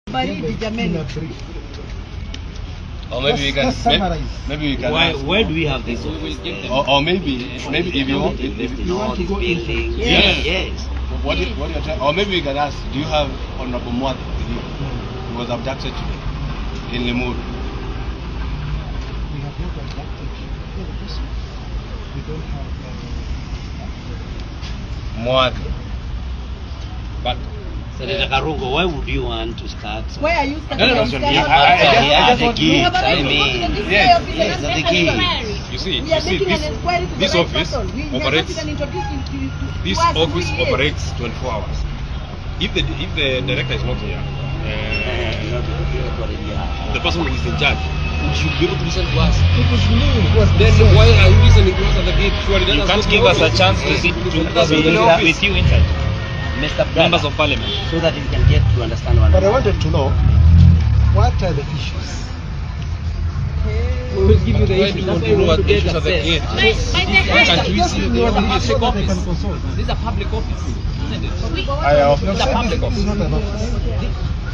Or maybe we can maybe we can why do we have this? Or maybe if you want to go in. Yes. What you're trying, or maybe we can ask, do you have Honorable Mwadi with you? He was abducted today in Limuru. We have not abducted the person. We don't have Mwadi. But Senator Karungo, why would you want to start? Why are you starting? No, the gate. I mean, yes, the gate. You see, this office operates 24 hours. If the director is not here, the person who is in charge should be able to listen to us. Then why are you listening to us at the gate? You can't give us a chance to sit with you inside. Members of Parliament, so that we can get to understand one But I another. wanted to know, what are the issues? We will give you the issues. That's why we want to get at the gate. By the Can't we see the This is what I can consult. this is a public office, isn't it? It's a public office. not an office.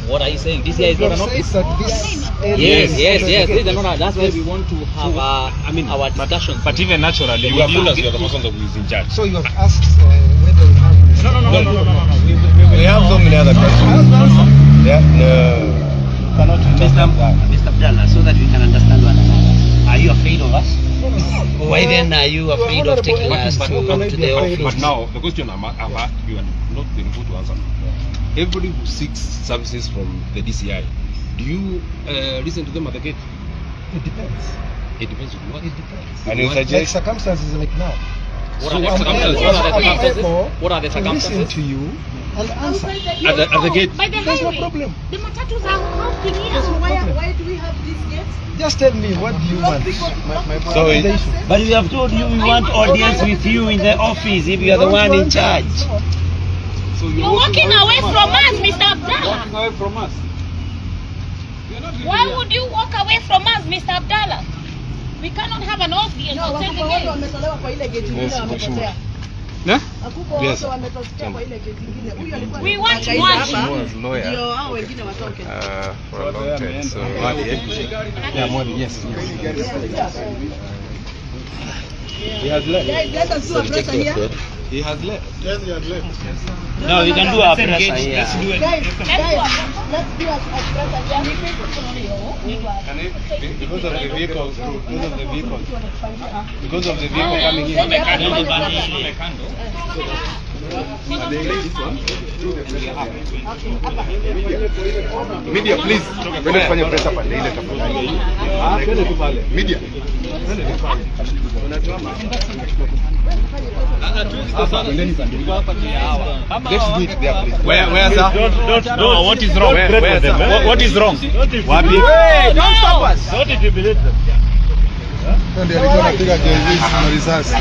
What are you saying? This here is not an It office. says that this area Yes. That's why we want to have our discussions. But even naturally, You have told us you are the person who is in charge. So you have asked whether we have... No. we have so many other questions. Yeah, no. Cannot Mr. Abdallah, so that we can understand one another. Are you afraid of us? Why then are you afraid of taking us to the office? But now, the question I'm asked, you are not being able to answer. Everybody who seeks services from the DCI, do you listen to them at the gate? It depends. It depends on what? It depends. And you Like suggest circumstances like now. What are the circumstances? What are the To listen circumstances? to you and answer. At the gate. By the There's no highway. problem. The matatus are hopping here. There's no problem. Why do we have these gates? Just tell me, what do you want? So What is the it- issue? But we have told you we want audience with you in the office if you are the one in charge. So You're walking away from us, Mr. Abdallah. away from us. Why would you walk away from us, Mr. Abdallah? We cannot have an audience outside the gate. Yes. We want to watch. For a long time. So he has left. He has left. No, we can do our press here. Let's do a Can it, because of the vehicle coming Media, please. Wewe fanya press hapa ile tafadhali. Media. Let's do it there, please. Where sir? No, what is wrong? Where sir? What is wrong? Hey, don't stop us. Don't intimidate them. Ndio alikuwa anapiga jezi na risasi.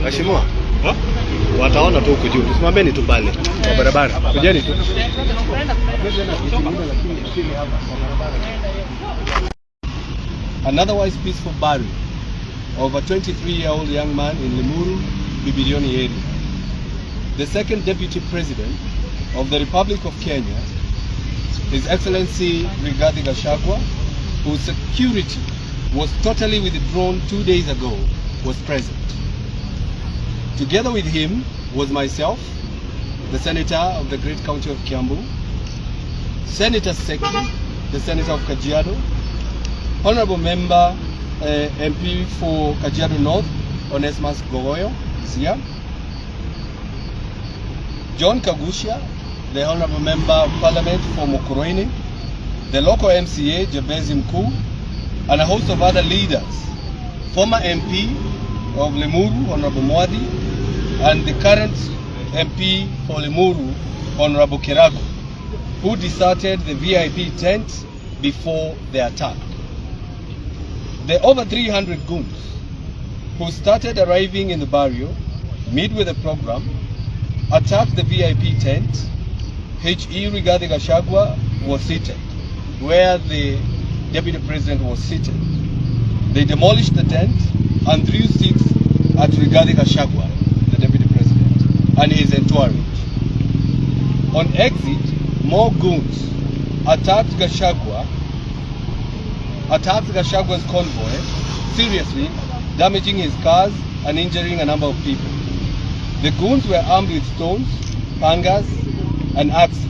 Mheshimiwa. Wataona tu huku juu. Tusimameni tu pale. Kwa barabara. Kujeni tu. An otherwise peaceful burial of a 23-year-old young man in Limuru, Bibilioni area. The second Deputy President of the Republic of Kenya, His Excellency Rigathi Gachagua, whose security was totally withdrawn 2 days ago, was present. Together with him was myself, the Senator of the Great County of Kiambu, Senator Seki, the Senator of Kajiado, Honorable Member MP for Kajiado North, Onesmus Gogoyo, is here. John Kagusha, the Honorable Member of Parliament for Mukurweini, the local MCA, Jabezi Mkuu, and a host of other leaders, former MP of Limuru, Honorable Mwadi, and the current MP for Limuru, Honorable Kirago, who deserted the VIP tent before the attack. The over 300 goons who started arriving in the barrio, mid with the program, attacked the VIP tent. H.E. Rigathi Gachagua was seated where the Deputy President was seated. They demolished the tent and threw sticks at Rigathi Gachagua, the Deputy President, and his entourage. On exit, more goons attacked Gachagua's convoy seriously, damaging his cars and injuring a number of people. The goons were armed with stones, pangas, and axes.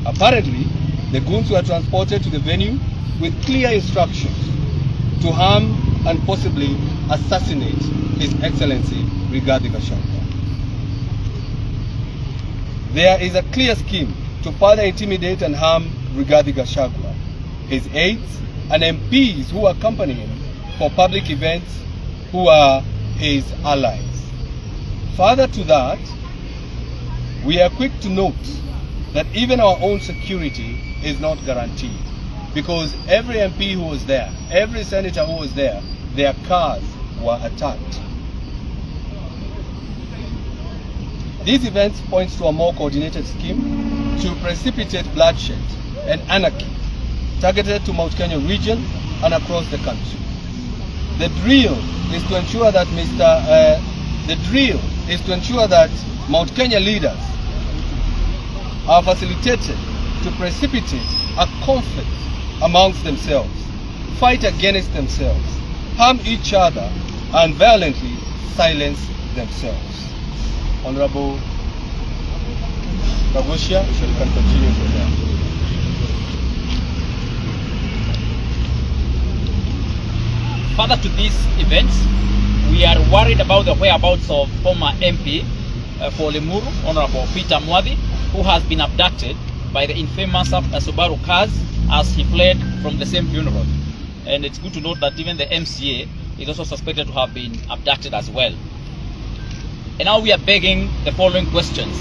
Apparently, the goons were transported to the venue with clear instructions to harm and possibly assassinate His Excellency Rigathi Gachagua. There is a clear scheme to further intimidate and harm Rigathi Gachagua, his aides, and MPs who accompany him for public events who are his allies. Further to that, we are quick to note that even our own security is not guaranteed, because every MP who was there, every senator who was there, their cars were attacked. These events point to a more coordinated scheme to precipitate bloodshed and anarchy targeted to Mount Kenya region and across the country. The drill is to ensure that Mount Kenya leaders are facilitated to precipitate a conflict amongst themselves, fight against themselves, harm each other, and violently silence themselves. Honorable Gachagua, you can continue from there. Further to these events, we are worried about the whereabouts of former MP for Limuru, Honorable Peter Mwadhi, who has been abducted by the infamous Subaru cars as he fled from the same funeral. And it's good to note that even the MCA is also suspected to have been abducted as well. And now we are begging the following questions.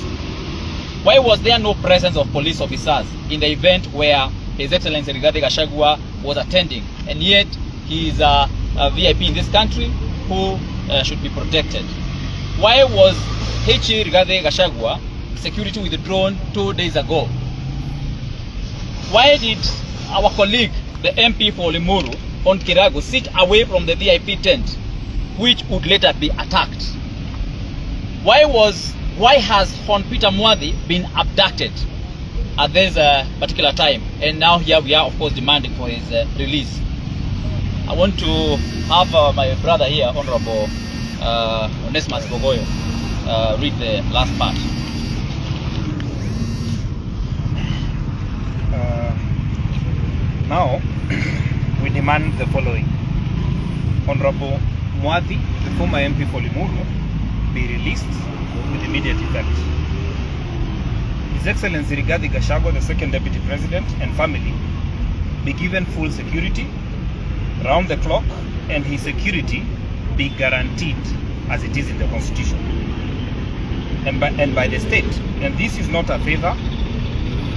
Why was there no presence of police officers in the event where His Excellency Rigathi Gachagua was attending, and yet he is a VIP in this country who should be protected? Why was H.E. Rigathi Gachagua security withdrawn 2 days ago? Why did our colleague, the MP for Limuru, on Kirago, sit away from the VIP tent, which would later be attacked? Why has Hon Peter Mwadhi been abducted at this particular time? And now here we are, of course, demanding for his release. I want to have my brother here, Honorable Onesmus Gogoyo, read the last part. Now, we demand the following. Honorable Mwadhi, the former MP for Limuru, be released with immediate effect. His Excellency Rigathi Gachagua, the second Deputy President, and family be given full security round the clock, and his security be guaranteed as it is in the Constitution and by the state. And this is not a favor,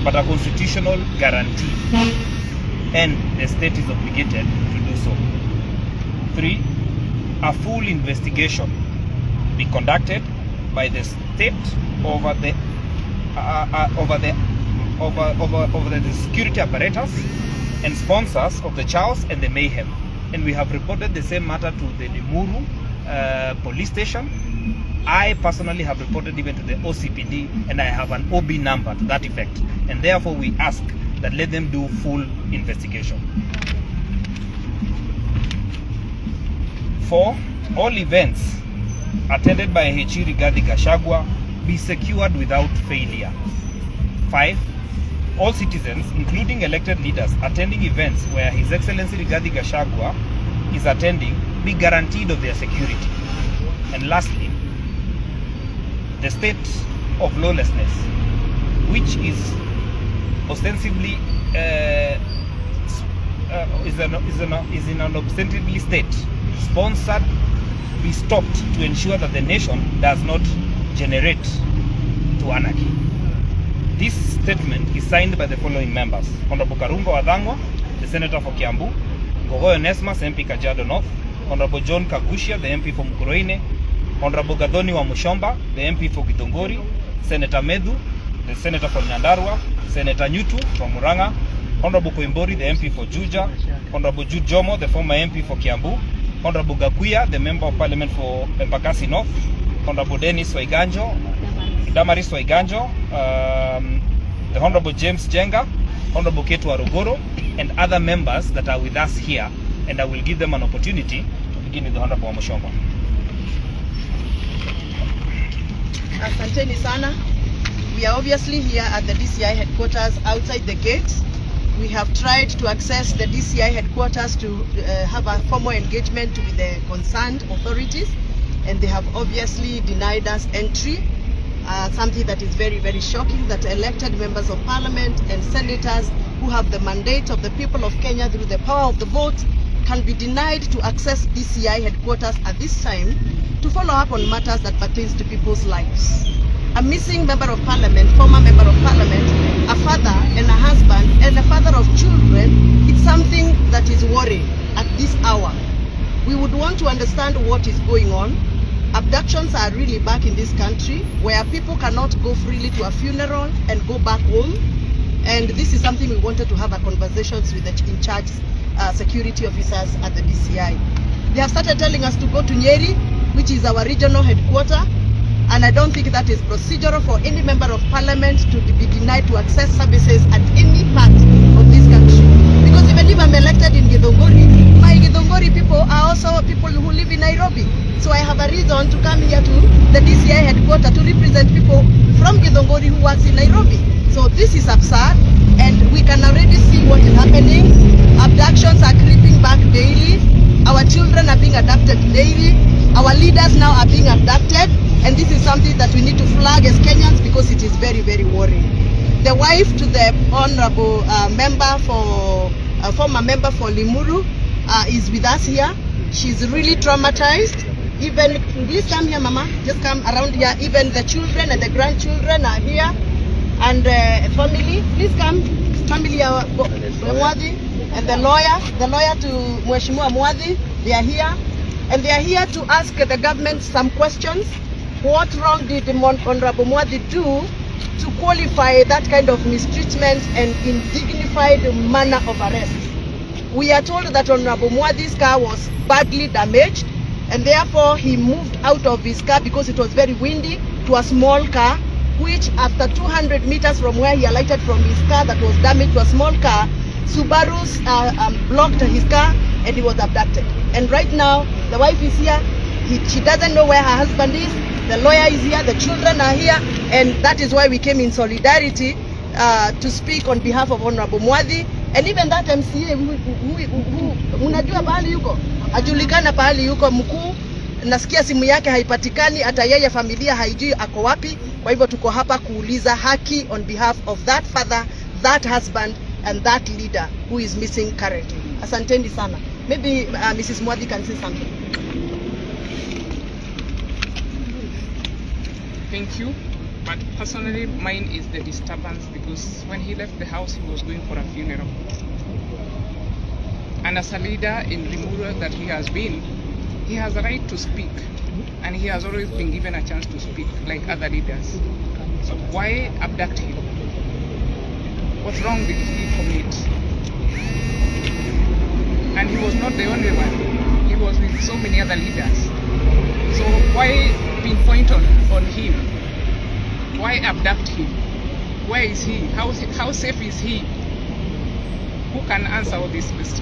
but a constitutional guarantee, and the state is obligated to do so. 3, a full investigation be conducted by the state over the security apparatus and sponsors of the chaos and the mayhem. And we have reported the same matter to the Limuru police station. I personally have reported even to the OCPD, and I have an OB number to that effect. And therefore we ask that let them do full investigation. 4, all events attended by H.E. Rigathi Gachagua be secured without failure. 5, all citizens, including elected leaders, attending events where His Excellency Rigathi Gachagua is attending, be guaranteed of their security. And lastly, the state of lawlessness, which is ostensibly is in an ostensibly state sponsored, be stopped to ensure that the nation does not generate to anarchy. This statement is signed by the following members: Honorable Karungo Adhangwa, the Senator for Kiambu; Gogoyo Onesmus, MP Kajiado North; Honorable John Kagushia, the MP for Mukuruine; Honorable Gadoni wa Mushomba, the MP for Githunguri; Senator Medhu, the senator from Nyandarua, Senator Nyutu from Muranga, Honorable Koimbori, the MP for Juja, Honorable Jude Jomo, the former MP for Kiambu, Honorable Gachagua, the member of parliament for Embakasi North, Honorable Dennis Waiganjo, Damaris Waiganjo, the Honorable James Jenga, Honorable Ketu Arugoro, and other members that are with us here, and I will give them an opportunity to begin with the Honorable Mushomba. Asanteni sana. We are obviously here at the DCI headquarters outside the gates. We have tried to access the DCI headquarters to have a formal engagement with the concerned authorities, and they have obviously denied us entry. Something that is very, very shocking, that elected members of parliament and senators who have the mandate of the people of Kenya through the power of the vote can be denied to access DCI headquarters at this time to follow up on matters that pertains to people's lives. A missing member of parliament, former member of parliament, a father and a husband and a father of children, it's something that is worrying at this hour. We would want to understand what is going on. Abductions are really back in this country, where people cannot go freely to a funeral and go back home. And this is something we wanted to have a conversations with the in-charge security officers at the DCI. They have started telling us to go to Nyeri, which is our regional headquarter, and I don't think that is procedural for any member of parliament to be denied to access services at any part of this country. Because even if I'm elected in Githunguri, my Githunguri people are also people who live in Nairobi. So I have a reason to come here to the DCI headquarters to represent people from Githunguri who works in Nairobi. So this is absurd, and we can already see what is happening. Abductions are creeping back daily. Our children are being abducted daily. Our leaders now are being abducted, and this is something that we need to flag as Kenyans because it is very, very worrying. The wife to the honorable former member for Limuru is with us here. She's really traumatized. Even, please come here, Mama. Just come around here. Even the children and the grandchildren are here, and family. Please come. Family of Mwadhi and the lawyer to Mheshimiwa Mwadhi. They are here. And they are here to ask the government some questions. What wrong did Honorable Mwadhi do to qualify that kind of mistreatment and indignified manner of arrest? We are told that Honorable Mwadhi's car was badly damaged, and therefore he moved out of his car because it was very windy to a small car, which after 200 meters from where he alighted from his car that was damaged to a small car, Subaru's blocked his car and he was abducted. And right now, the wife is here. She doesn't know where her husband is. The lawyer is here. The children are here. And that is why we came in solidarity to speak on behalf of Honorable Mwadhi. And even that MCA, unajua pahali yuko? Ajulikana pahali yuko mkuu. Nasikia simu yake haipatikani, hata yeye familia haijui ako wapi. Kwa hivyo tuko hapa kuuliza haki on behalf of that father, that husband, and that leader who is missing currently. Asanteni sana. Maybe Mrs. Mwadhi can say something. Thank you. But personally, mine is the disturbance, because when he left the house, he was going for a funeral. And as a leader in Limuru that he has been, he has a right to speak. And he has always been given a chance to speak like other leaders. So why abduct him? What wrong did he commit? And he was not the only one. He was with so many other leaders. So why pinpoint on him? Why abduct him? Where is he? How safe is he? Who can answer all these questions?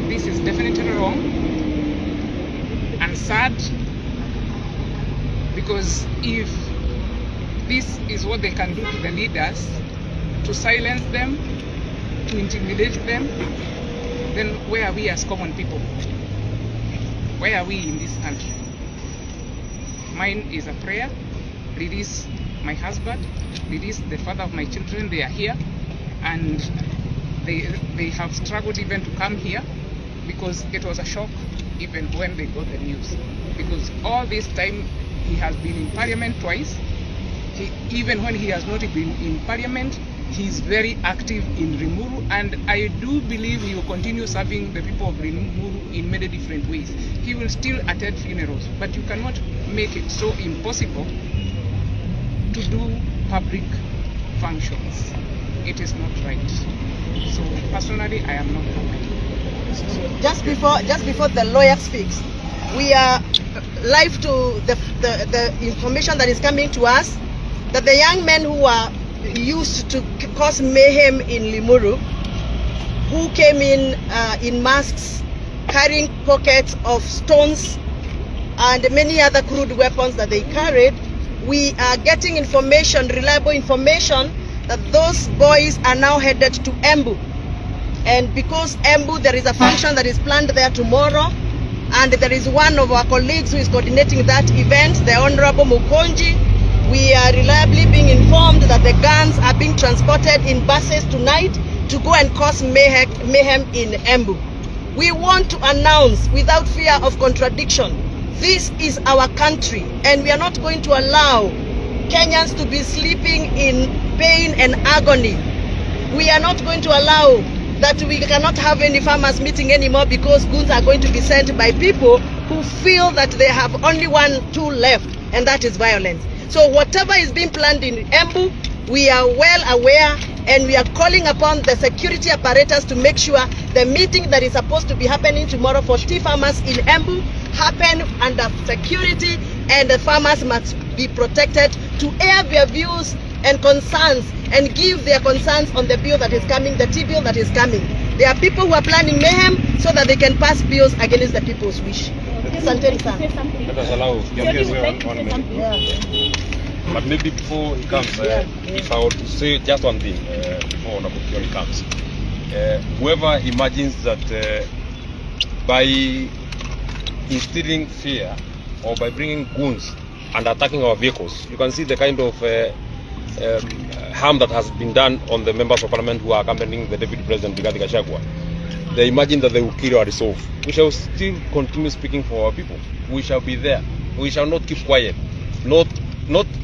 This is definitely wrong and sad, because if this is what they can do to the leaders, to silence them, to intimidate them, then where are we as common people? Where are we in this country? Mine is a prayer. Release my husband, release the father of my children. They are here, and they have struggled even to come here, because it was a shock even when they got the news. Because all this time he has been in parliament twice. Even when he has not been in parliament, He's very active in Limuru, and I do believe he will continue serving the people of Limuru in many different ways. He will still attend funerals, but you cannot make it so impossible to do public functions. It is not right. So personally, I am not happy. Just before the lawyer speaks, we are live to the information that is coming to us that the young men who are used to cause mayhem in Limuru, who came in masks, carrying pockets of stones and many other crude weapons that they carried, we are getting information, reliable information, that those boys are now headed to Kiambu. And because Kiambu, there is a function that is planned there tomorrow, and there is one of our colleagues who is coordinating that event, the Honorable Mukonji. We are reliably being informed that the guns are being transported in buses tonight to go and cause mayhem in Kiambu. We want to announce without fear of contradiction, this is our country, and we are not going to allow Kenyans to be sleeping in pain and agony. We are not going to allow that we cannot have any farmers meeting anymore because goods are going to be sent by people who feel that they have only one tool left, and that is violence. So whatever is being planned in Kiambu, we are well aware, and we are calling upon the security apparatus to make sure the meeting that is supposed to be happening tomorrow for tea farmers in Kiambu happen under security, and the farmers must be protected to air their views and concerns and give their concerns on the bill that is coming, the tea bill that is coming. There are people who are planning mayhem so that they can pass bills against the people's wish. Let us allow Kiambu 1 minute. But maybe before he comes, if I were to say just one thing before Kiambu comes. Whoever imagines that by instilling fear or by bringing goons and attacking our vehicles, you can see the kind of harm that has been done on the members of parliament who are accompanying the deputy president, Gachagua. They imagine that they will kill our resolve. We shall still continue speaking for our people. We shall be there. We shall not keep quiet. Not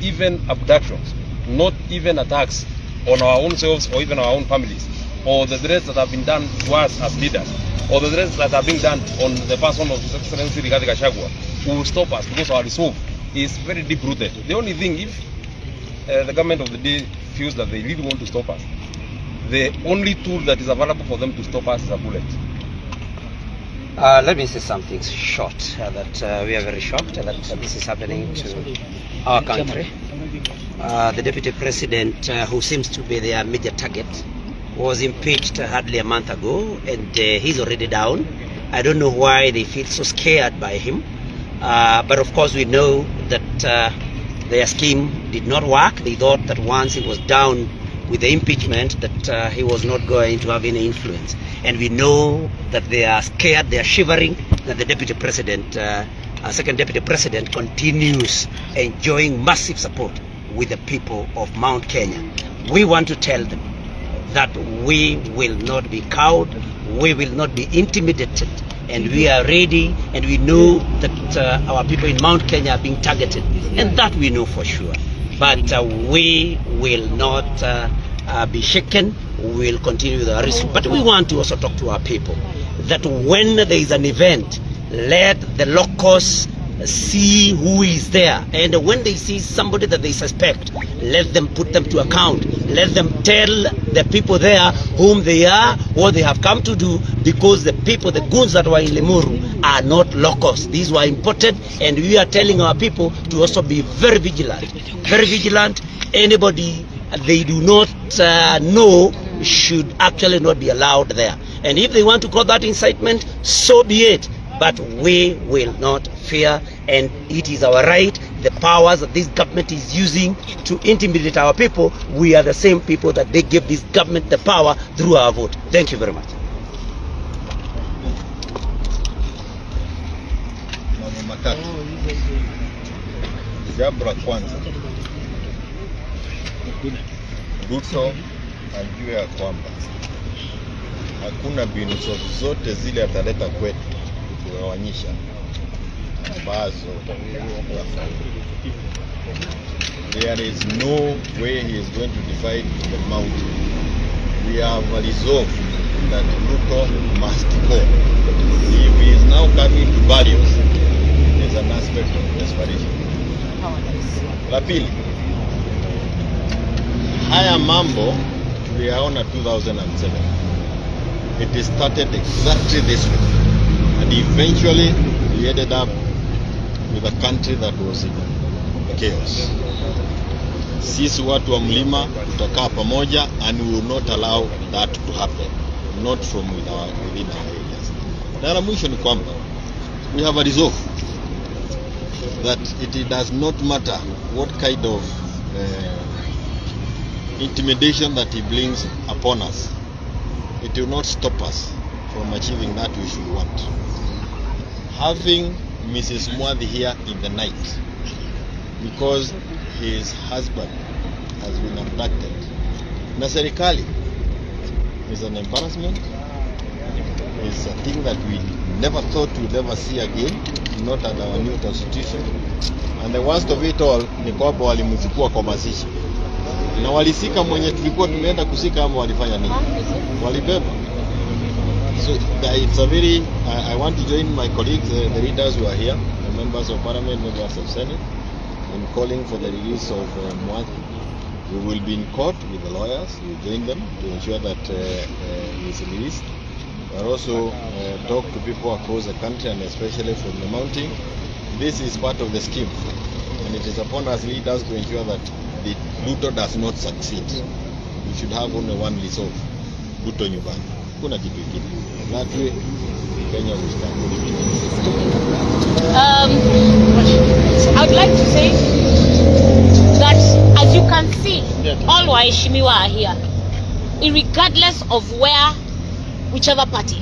even abductions, not even attacks on our own selves or even our own families, or the threats that have been done to us as leaders, or the threats that are being done on the person of His Excellency Gachagua, who will stop us because our resolve is very deep-rooted. The only thing, if the government of the day feels that they really want to stop us, the only tool that is available for them to stop us is a bullet. Let me say something short, that we are very shocked that this is happening to our country. The deputy president, who seems to be their major target, was impeached hardly a month ago, and he's already down. I don't know why they feel so scared by him, but of course we know that their scheme did not work. They thought that once he was down with the impeachment that he was not going to have any influence, and we know that they are scared, they are shivering that the deputy president, second deputy president, continues enjoying massive support with the people of Mount Kenya. We want to tell them that we will not be cowed, we will not be intimidated, and we are ready, and we know that our people in Mount Kenya are being targeted, and that we know for sure. But we will not be shaken. We will continue with our risk. But we want to also talk to our people that when there is an event, let the locals see who is there, and when they see somebody that they suspect, let them put them to account. Let them tell the people there whom they are, what they have come to do, because the people, the goons that were in Limuru are not locals. These were imported, and we are telling our people to also be very vigilant. Very vigilant. Anybody they do not know should actually not be allowed there. And if they want to call that incitement, so be it. But we will not fear, and it is our right. The powers that this government is using to intimidate our people, we are the same people that they give this government the power through our vote. Thank you very much. Mambo matatu. Jambo la kwanza, Ruto ajue ya kwamba hakuna mbinu zote zile ataleta kwetu kugawanyisha ambazo there is no way he is going to divide the mountain. We have resolved that Ruto must go. If he is now coming to barrios, there is an aspect of desperation. La pili, haya mambo tuliyaona 2007. It started exactly this way, and eventually we ended up with a country that was in chaos. Sisi watu wa mlima tutakaa pamoja, and we will not allow that to happen, not from within our areas. Na mwisho ni kwamba we have a resolve that it does not matter what kind of intimidation that he brings upon us, it will not stop us from achieving that which we want. Having Mrs. Mwadhi here in the night because his husband has been abducted na serikali is an embarrassment, is a thing that we never thought we'd ever see again, not under our new constitution. And the worst of it all ni kwamba walimchukua kwa mazishi na walisika mwenye tulikuwa tumeenda kusika, ama walifanya nini? Walibeba. So it's a very I want to join my colleagues, the leaders who are here, the members of parliament, members of senate, in calling for the release of Mwadhi. We will be in court with the lawyers. We will join them to ensure that he is released. But also talk to people across the country, and especially from the mountain. This is part of the scheme, and it is upon us leaders to ensure that the Ruto does not succeed. We should have only one resolve: Ruto nyumbani. Kuna kitu kingine. That way, Kenya will stand. I would like to say that, as you can see, all waheshimiwa are here, irregardless of whichever party.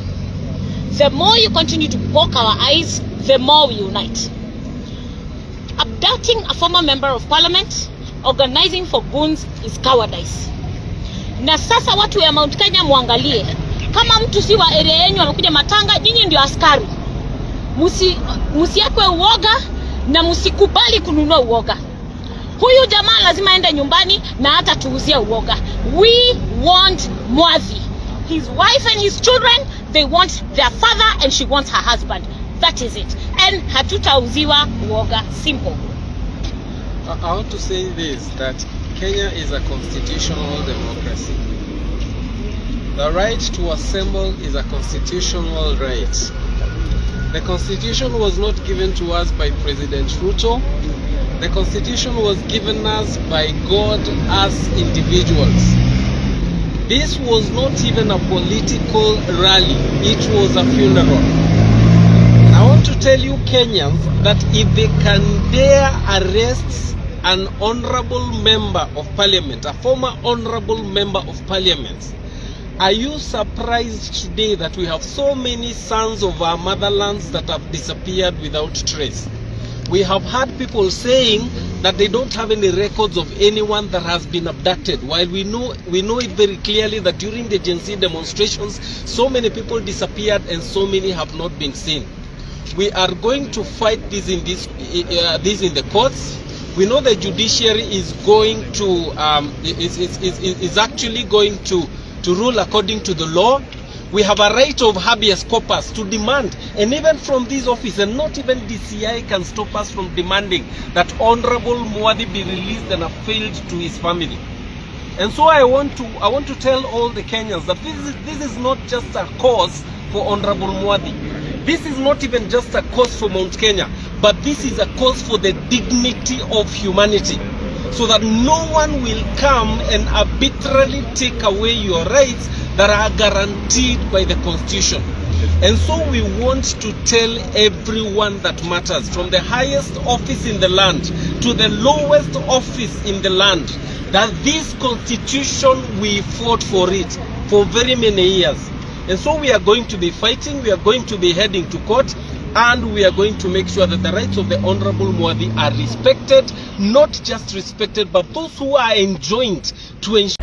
The more you continue to poke our eyes, the more we unite. Abducting a former member of parliament, organizing for goons is cowardice. Na sasa watu ya Mount Kenya muangalie, kama mtu si wa area yenu anakuja matanga, nyinyi ndio askari. Musiakwe uoga na musikubali kununua uoga. Huyu jamaa lazima aende nyumbani na hata tuuzie uoga. We want Mwadhi. His wife and his children, they want their father and she wants her husband. That is it. And hatutauziwa uoga. Simple. I want to say this, that Kenya is a constitutional democracy. The right to assemble is a constitutional right. The constitution was not given to us by President Ruto. The constitution was given us by God as individuals. This was not even a political rally, it was a funeral. I want to tell you Kenyans that if they can dare arrest an honorable member of parliament, a former honorable member of parliament, are you surprised today that we have so many sons of our motherlands that have disappeared without trace? We have had people saying that they don't have any records of anyone that has been abducted, while we know it very clearly that during the Gen Z demonstrations, so many people disappeared and so many have not been seen. We are going to fight this in the courts. We know the judiciary is going to is actually going to rule according to the law. We have a right of habeas corpus to demand, and even from this office, and not even DCI can stop us from demanding that Honorable Mwadhi be released and appealed to his family. And so I want to tell all the Kenyans that this is not just a cause for Honorable Mwadhi. This is not even just a cause for Mount Kenya, but this is a cause for the dignity of humanity, so that no one will come and arbitrarily take away your rights that are guaranteed by the Constitution. And so we want to tell everyone that matters, from the highest office in the land to the lowest office in the land, that this Constitution, we fought for it for very many years. And so we are going to be fighting, we are going to be heading to court, and we are going to make sure that the rights of the Honorable Mwadhi are respected, not just respected, but those who are enjoined to ensure